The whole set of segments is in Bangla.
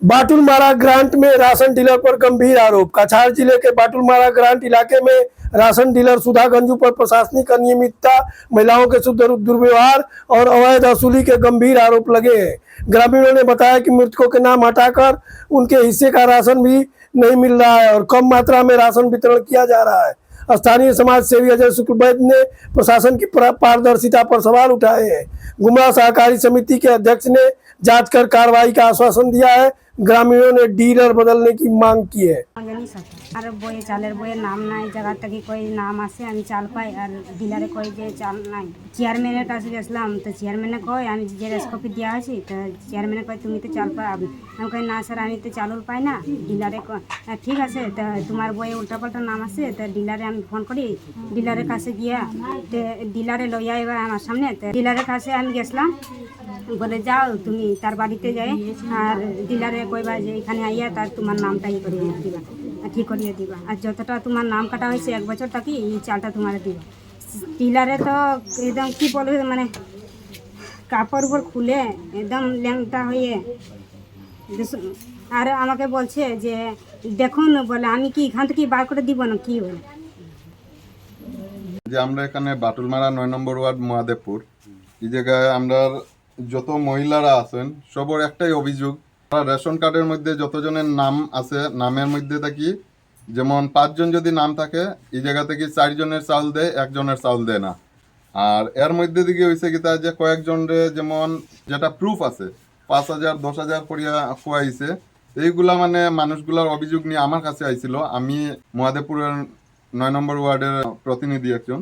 बाटुलमारा ग्रांट में राशन डीलर पर गंभीर आरोप। कछार जिले के बाटुलमारा ग्रांट इलाके में राशन डीलर सुधा गंजू पर प्रशासनिक अनियमितता, महिलाओं के दुर्व्यवहार और अवैध वसूली के गंभीर आरोप लगे हैं। ग्रामीणों ने बताया कि मृतकों के नाम हटाकर उनके हिस्से का राशन भी नहीं मिल रहा है और कम मात्रा में राशन वितरण किया जा रहा है। स्थानीय समाज सेवी अजय शुक्लवैद्य ने प्रशासन की पारदर्शिता पर सवाल उठाए हैं। गुमला सहकारी समिति के अध्यक्ष ने जांच कर कार्रवाई का आश्वासन दिया है। ग्रामीणों ने डीलर बदलने की मांग की है। আর বইয়ে চালের বইয়ের নাম নাই, জায়গা থেকে কই নাম আছে আমি চাল পাই আর ডিলারে কই যে চাল নাই। চেয়ারম্যানের কাছে গেছিলাম তো চেয়ারম্যানে কয় আমি জেরক্স কপি দেওয়া হয়েছি, তো চেয়ারম্যানে কয় তুমি তো চাল পাই। আমি কই না স্যার আমি তো চালও পাই না। ডিলারে ঠিক আছে তো তোমার বইয়ে উল্টাপাল্টা নাম আছে, তো ডিলারে আমি ফোন করি, ডিলারের কাছে গিয়া তো ডিলারে লইয়া এবার আমার সামনে, তো ডিলারের কাছে আমি গেছিলাম, বলে যাও তুমি তার বাড়িতে যাই আর ডিলারে কইবা যে এখানে আইয়া তার তোমার নামটা ই করিয়ে দিবা, ঠিক করিয়ে দিবা, আর যতটা তোমার নাম কাটা হয়েছে 1 বছর থাকি এই চালটা তোমার দিবা। ডিলারে তো একদম কি বলবে মানে কাপড় উপর খুলে একদম ল্যাংটা হয়ে আর আমাকে বলছে যে দেখুন, বলে আমি কি এখান থেকে বার করে দিব না কি বলে। যে আমরা এখানে বাটুলমারা 9 নম্বর ওয়ার্ড মহাদেবপুর, এই জায়গায় আমরা যত মহিলারা আছেন সবার একটাই অভিযোগ, রেশন কার্ডের মধ্যে যতজনের নাম আছে নামের মধ্যে থাকি যেমন 5 জন যদি নাম থাকে এই জায়গা থেকে 4 জনের চাউল দেয়, 1 জনের চাউল দেয় না। আর এর মধ্যে দিকে হয়েছে কি তা যে কয়েকজনের যেমন যেটা প্রুফ আছে 5,000 10,000 করিয়া খুয়াইছে, এইগুলা মানে মানুষগুলার অভিযোগ নিয়ে আমার কাছে আইছিল। আমি মহাদেবপুরের 9 নম্বর ওয়ার্ডের প্রতিনিধি একজন,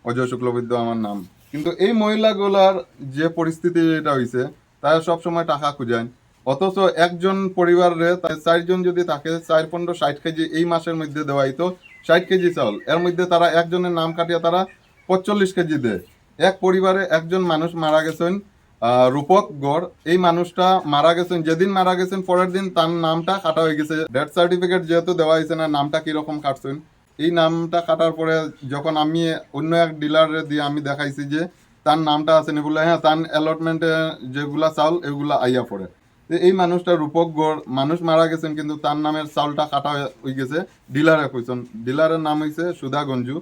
অজয় শুক্লবৈদ্য আমার নাম। কিন্তু এই মহিলাগুলার যে পরিস্থিতি এটা হয়েছে তারা সবসময় টাকা খুঁজায়, অথচ একজন পরিবারে 4 জন যদি থাকে 4 15 60 কেজি এই মাসের মধ্যে দেওয়া হইতো 60 কেজি চাউল, এর মধ্যে তারা একজনের নাম কাটিয়ে তারা 45 কেজি দেয়। এক পরিবারে একজন মানুষ মারা গেছেন, রূপক গড়, এই মানুষটা মারা গেছেন, যেদিন মারা গেছেন পরের দিন তার নামটা কাটা হয়ে গেছে। ডেথ সার্টিফিকেট যেহেতু দেওয়া হয়েছে না, নামটা কিরকম কাটছেন, এই নামটা কাটার পরে যখন আমি অন্য এক ডিলারে দিয়ে আমি দেখাইছি যে তার নামটা আছে এগুলো, হ্যাঁ তার অ্যালটমেন্টে যেগুলা চাউল এগুলা আইয়া পড়ে। এই মানুষটা রূপক গড়, মানুষ মারা গেছেন কিন্তু তার নামের চাউলটা কাটা হয়ে গেছে ডিলারে কইছেন, ডিলারের নাম হয়েছে সুধা গঞ্জু।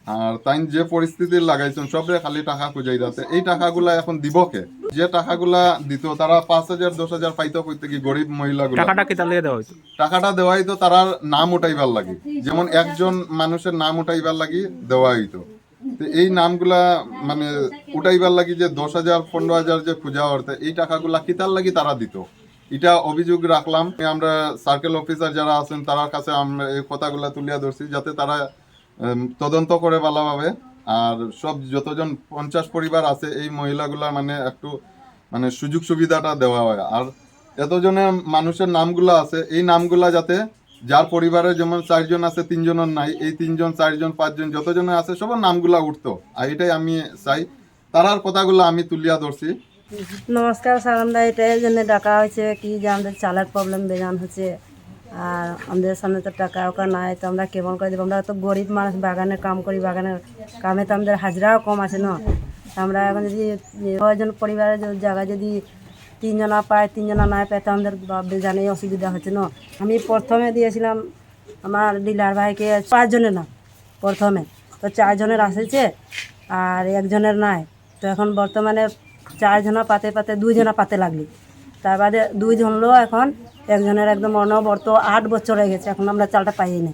আর তাই যে পরিস্থিতি লাগাইছেন সবরে খালি টাকা খুঁজাই যাচ্ছে। এই টাকাগুলা এখন দিবকে যে টাকাগুলা দিত তারা 5,000 10,000 পাইতো কইতে কি গরিব মহিলাগুলা টাকাটা কি তাহলে দেওয়া হইতো? টাকাটা দেওয়া হইতো তারা নাম উঠাইবার লাগি, যেমন একজন মানুষের নাম উঠাইবার লাগি দেওয়া হইতো। তো এই নামগুলা মানে উঠাইবার লাগি যে 10,000 15,000 যে খুঁজা হতে এই টাকাগুলা কিতার লাগি তারা দিত, এটা অভিযোগ রাখলাম। আমরা সার্কেল অফিসার যারা আছেন তার কাছে আমরা এই কথাগুলা তুলিয়া ধরছি যাতে তারা তদন্ত করে ভালোভাবে। আর সব যতজন 50 পরিবার আছে এই মহিলাগুলা মানে একটু মানে সুযোগ সুবিধাটা দেওয়া হয়। আর এতজনের মানুষের নামগুলা আছে এই নামগুলা যাতে যার পরিবারে যেমন 4 জন আছে 3 জনের নাই, এই 3 জন 4 জন 5 জন যতজনের আছে সবার নামগুলা উঠতো। আর এটাই আমি চাই, তারার কথাগুলো আমি তুলিয়া ধরছি। নমস্কার স্যার, আমরা এটাই জন্য ডাকা হয়েছে কি যে আমাদের চালের প্রবলেম বেজান হচ্ছে আর আমাদের সামনে তো টাকা ওকা নাই, তো আমরা কেমন করে দেবো? আমরা তো গরিব মানুষ, বাগানে কাম করি, বাগানের কামে তো আমাদের হাজিরাও কম আছে না। আমরা এখন যদি 6 জন পরিবারের জায়গায় যদি 3 জনা পায় 3 জনা না পায় তো আমাদের বেজানে অসুবিধা হচ্ছে না। আমি প্রথমে দিয়েছিলাম আমার ডিলার ভাইকে 5 জনের না প্রথমে, তো 4 জনের আসেছে আর 1 জনের নাই। তো এখন বর্তমানে 4 জনা পাতে পাতে 2 জনা পাতে লাগলি, তার বাদে 2 জন লোক এখন 1 জনের একদম অনবরত 8 বছর হয়ে গেছে, এখন আমরা চালটা পাই না।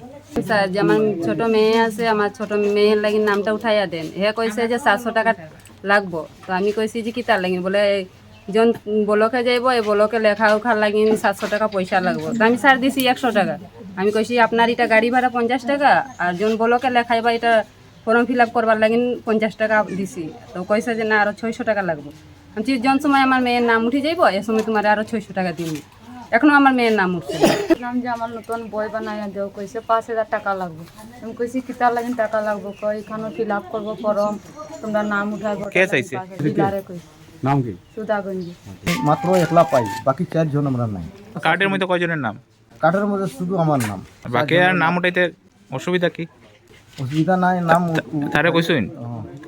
স্যার যে আমার ছোট মেয়ে আছে, আমার ছোট মেয়ের লাগি নামটা উঠাইয়া দেন। হে কইছে যে 700 টাকা লাগবো, তো আমি কইছি যে কি তার লাগি, বলে জন ব্লকে যাইব এই ব্লকে লেখা উখার লাগি 700 টাকা পয়সা লাগবো। তো আমি স্যার দিছি 100 টাকা। আমি কইছি আপনার এটা গাড়ি ভাড়া 50 টাকা আর জন ব্লকে লেখাইবা এটা ফর্ম ফিল আপ করবার লাগি 50 টাকা দিছি। তো কইছে যে না আরো 600 টাকা লাগবো। আমি জন সময় আমার মেয়ের নাম উঠে যাইব এ সময় তোমার আরো 600 টাকা দিন। এখনো আমার মেয়ের নাম উঠছে নাম যে আমার নতুন বই বানাইয়া দেও কইছে 5,000 টাকা লাগবে। আমি কইছি কিতার লাগি টাকা লাগবে, কই এখানে ফিল আপ করবো ফর্ম, তোমরা নাম উঠাইবো। কে চাইছে? ডিলারে কইছে নাম কি? সুধাগঞ্জি। মাত্র একলা পাই, বাকি 4 জন আমরা নাই। কার্ডের মধ্যে কয়জনের নাম? কার্ডের মধ্যে শুধু আমার নাম, বাকি আর নাম উঠাইতে অসুবিধা কি? অসুবিধা নাই। নাম তারে কইছেন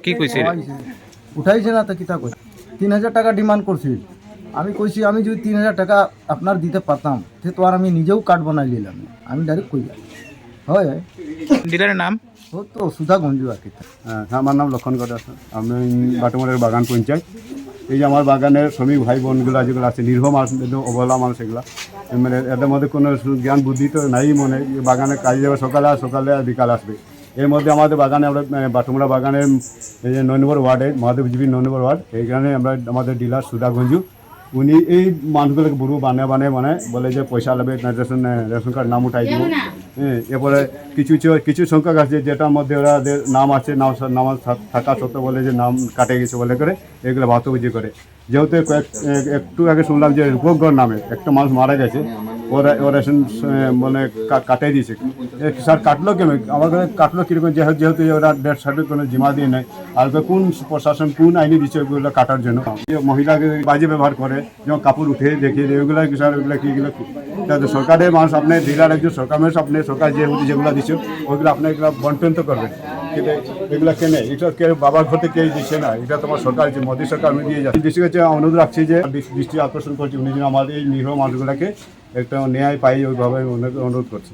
কি কইছে? উঠাইছে না তো কিতা কই 3,000 টাকা ডিমান্ড করছি আমি কইছি আমি যদি 3000 টাকা আপনার দিতে পারতাম তো আর আমি নিজেও কার্ড বানাই নিলাম, আমি ডাইরেক্ট কই হয় ডিলারের নাম? ও তো সুধা গঞ্জু আর কি। হ্যাঁ, আমার নাম লক্ষণ কটা, আমি বাটুমারের বাগান পঞ্চায়েত। এই যে আমার বাগানের শ্রমিক ভাই বোনগুলো যেগুলো আছে, নির্ভ মানুষ, অবহেলা মানুষ, এগুলো মানে এদের মধ্যে কোনো জ্ঞান বুদ্ধি তো নাই মনে, বাগানে কাজে যাবে সকালে আর বিকাল আসবে। এর মধ্যে আমাদের বাগানে আমরা বাটুমরা বাগানের এই যে 9 নম্বর ওয়ার্ডে, মহাদেব জিবি 9 নম্বর ওয়ার্ড, এইখানে আমরা আমাদের ডিলার সুধা গঞ্জু, উনি এই মানুষগুলোকে বুড়ো বানিয়ে বলে যে পয়সা লাগবে, রেশন কার্ড নাম উঠাই দিব। হ্যাঁ, এরপরে কিছু সংখ্যক আছে যেটার মধ্যে ওদের নাম আছে, নাম থাকা সত্ত্বেও বলে যে নাম কাটে গেছে বলে করে এগুলো ভাতবুঝি করে। যেহেতু একটু আগে শুনলাম যে রূপগড় নামে একটা মানুষ মারা গেছে, ওরা রেশন মানে কাটাই দিয়েছে। স্যার কাটলো কেন? আমার কাছে কাটলো কীরকম? যেহেতু ওরা ডেথ সার্টিফিকেট কোনো জিমা দিয়ে নেয়, আর কোন প্রশাসন কোন আইনি দিচ্ছে ওগুলো কাটার জন্য? মহিলাকে বাজে ব্যবহার করে, যেমন কাপড় উঠে দেখিয়ে দেয়, ওইগুলো স্যার ওইগুলো কীগুলো সরকারের মানুষ, আপনি ডিলার একজন সরকার মানুষ, আপনি সরকার যেগুলো দিচ্ছে ওইগুলো আপনি এগুলো বন্টন তো করবেন। কিন্তু এগুলো কেনে এটা কে বাবার ঘরতে কে দিচ্ছে না, এটা তোমার সরকার যে মোদী সরকার উনি দিয়ে যাচ্ছে। দৃষ্টি কাছে অনুরোধ রাখছি যে দৃষ্টি আকর্ষণ করছি উনি যেন আমাদের এই নিরীহ মানুষগুলোকে একটা ন্যায় পাই, ওইভাবে অনুরোধ করছি।